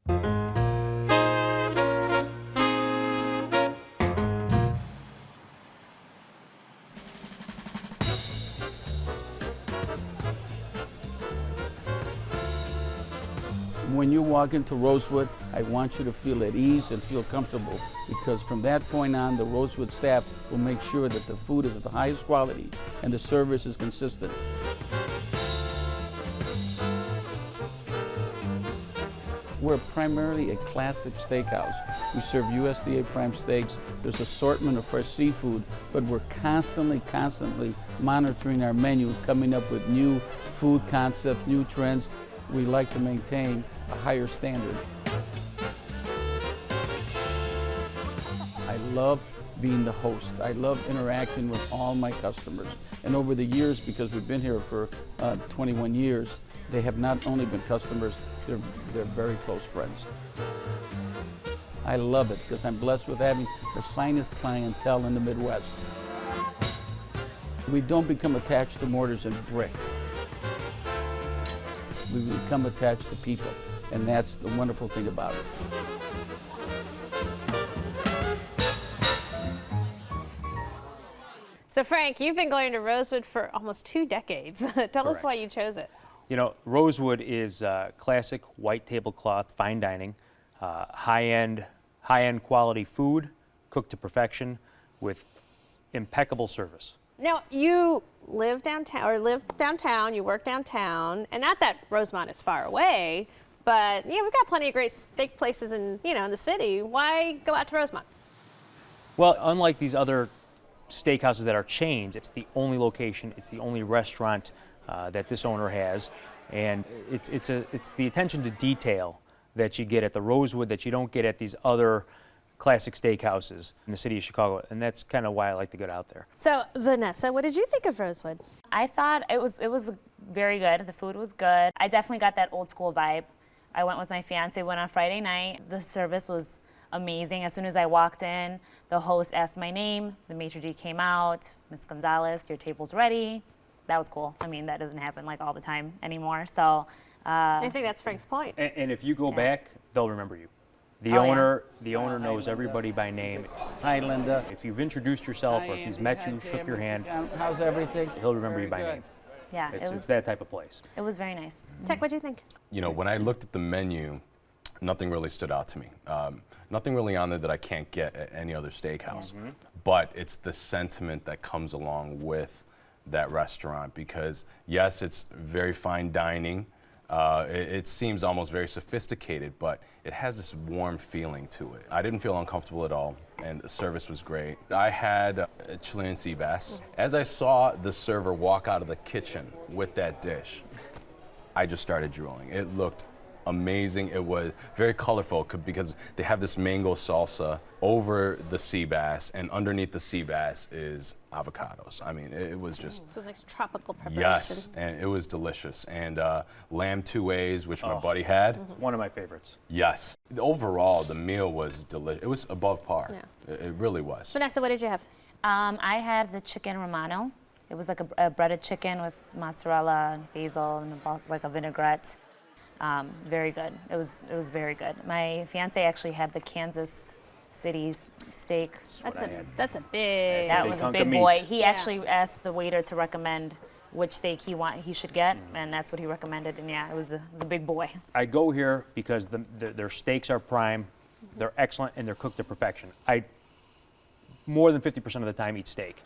When you walk into Rosewood, I want you to feel at ease and feel comfortable, because from that point on, the Rosewood staff will make sure that the food is of the highest quality and the service is consistent. We're primarily a classic steakhouse. We serve USDA prime steaks. There's assortment of fresh seafood, but we're constantly monitoring our menu, coming up with new food concepts, new trends. We like to maintain a higher standard. I love being the host. I love interacting with all my customers. And over the years, because we've been here for 21 years, they have not only been customers, they're very close friends. I love it because I'm blessed with having the finest clientele in the Midwest. We don't become attached to mortars and brick. We become attached to people, and that's the wonderful thing about it. So Frank, you've been going to Rosewood for almost 2 decades. Tell us why you chose it. You know, Rosewood is classic white tablecloth, fine dining, high-end quality food, cooked to perfection with impeccable service. Now, you live downtown, you work downtown, and not that Rosemont is far away, but we've got plenty of great steak places in the city. Why go out to Rosemont? Well, unlike these other steakhouses that are chains, it's the only location, it's the only restaurant that this owner has, and it's the attention to detail that you get at the Rosewood that you don't get at these other classic steakhouses in the city of Chicago, and that's kind of why I like to get out there. So, Vanessa, what did you think of Rosewood? I thought it was very good. The food was good. I definitely got that old school vibe. I went with my fiance, went on Friday night. The service was amazing. As soon as I walked in, the host asked my name, the maitre d' came out, Miss Gonzalez, your table's ready. That was cool. I mean, that doesn't happen like all the time anymore. So I think that's Frank's point. And if you go back, they'll remember you. The owner knows everybody by name. Hi, Linda. If you've introduced yourself or if he's met you, shook your hand, how's everything? he'll remember you by name. yeah, It's that type of place. It was very nice. Tech, what do you think? You know, when I looked at the menu, nothing really stood out to me. Nothing really on there that I can't get at any other steakhouse. Yes. But it's the sentiment that comes along with that restaurant, because yes, it's very fine dining. It seems almost very sophisticated, but it has this warm feeling to it. I didn't feel uncomfortable at all, and the service was great. I had a Chilean sea bass. As I saw the server walk out of the kitchen with that dish, I just started drooling. It looked amazing. It was very colorful because they have this mango salsa over the sea bass, and underneath the sea bass is avocados. I mean, it was just... So it's like tropical preparation. Yes, and it was delicious. And lamb two ways, which my buddy had. One of my favorites. Yes. Overall, the meal was delicious. It was above par. Yeah. It really was. Vanessa, what did you have? I had the chicken romano. It was like a breaded chicken with mozzarella and basil and like a vinaigrette. Very good. It was very good. My fiance actually had the Kansas City steak. That's a big. That was a big boy. He actually asked the waiter to recommend which steak he should get, and that's what he recommended. And yeah, it was a big boy. I go here because their steaks are prime, they're excellent, and they're cooked to perfection. I more than 50% of the time eat steak.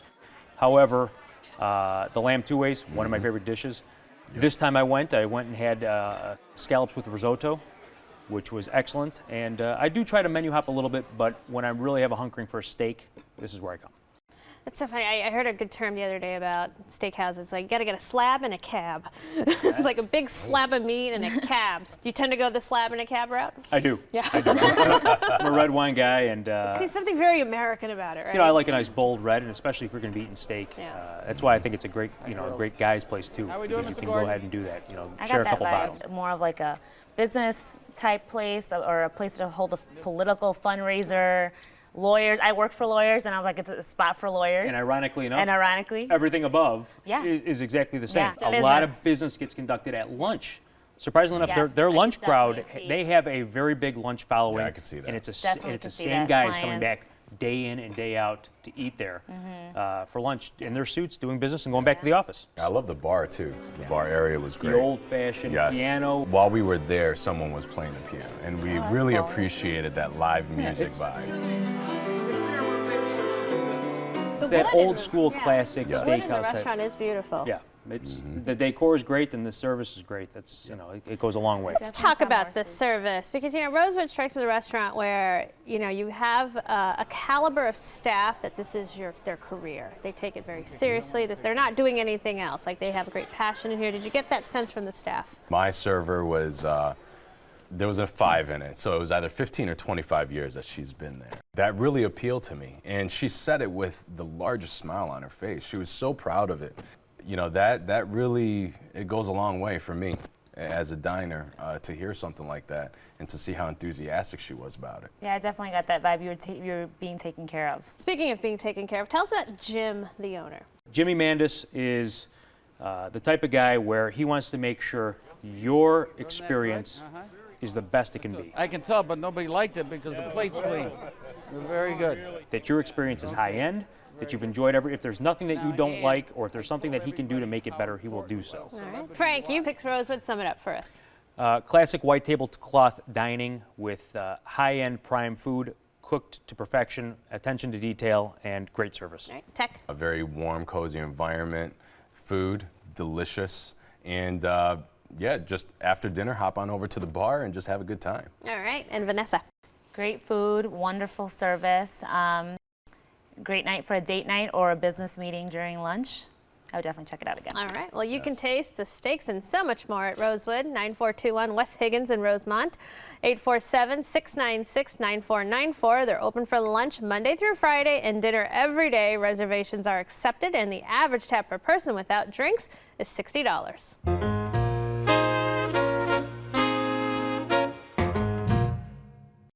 However, the lamb two ways, one of my favorite dishes. This time I went and had scallops with risotto, which was excellent. And I do try to menu hop a little bit, but when I really have a hankering for a steak, this is where I come. That's so funny. I heard a good term the other day about steakhouses. It's like you got to get a slab and a cab. It's like a big slab of meat and a cabs. Do you tend to go the slab and a cab route? I do. Yeah. I do. I'm a red wine guy, and see something very American about it, right? you know, I like a nice bold red, and especially if you're going to be eating steak. Yeah. That's why I think it's a great, a great guy's place too, How we doing, because you Mr. can Gordon? go ahead and do that. I Share a got couple that bottles. vibe. More of like a business type place or a place to hold a political fundraiser. Lawyers. I work for lawyers, and I'm like, it's a spot for lawyers. And ironically enough, everything above Yeah. is exactly the same. Yeah. A lot of Business. business gets conducted at lunch Surprisingly enough, Yes, their I lunch could crowd, definitely see. they have a very big lunch following. Yeah, I could see that. And it's Definitely it's the could see same that. guys coming back Clients. day in and day out to eat there Mm-hmm. for lunch in their suits, doing business and going back to the office. I love the bar too. The bar area was great. The old-fashioned Yes. piano. While we were there, someone was playing the piano, and we that's really cool. appreciated that live music it's- vibe. It's that old school yeah. classic Yes. The wood in the steakhouse type. restaurant is beautiful. Yeah, it's the decor is great and the service is great. That's it goes a long way. Let's talk about the service because Rosewood strikes me as a restaurant where you have a caliber of staff that this is their career. They take it very seriously. They're not doing anything else. Like they have a great passion in here. Did you get that sense from the staff? My server was, there was a 5 in it, so it was either 15 or 25 years that she's been there. That really appealed to me, and she said it with the largest smile on her face. She was so proud of it. That really, it goes a long way for me as a diner to hear something like that and to see how enthusiastic she was about it. Yeah, I definitely got that vibe. You were being taken care of. Speaking of being taken care of, tell us about Jim, the owner. Jimmy Mandis is the type of guy where he wants to make sure your experience is the best it can be. I can tell, but nobody liked it because the plate's clean. They're very good. That your experience is high end, that you've enjoyed if there's nothing that you don't like or if there's something that he can do to make it better, he will do so. All right. Frank, you picked Rosewood. Sum it up for us. Classic white tablecloth dining with high-end prime food, cooked to perfection, attention to detail, and great service. All right. Tech. A very warm, cozy environment, food, delicious, and yeah, just after dinner, hop on over to the bar and just have a good time. All right. And Vanessa. Great food, wonderful service. Great night for a date night or a business meeting during lunch. I would definitely check it out again. All right. Well, you can taste the steaks and so much more at Rosewood, 9421 West Higgins in Rosemont, 847-696-9494. They're open for lunch Monday through Friday and dinner every day. Reservations are accepted, and the average tab per person without drinks is $60.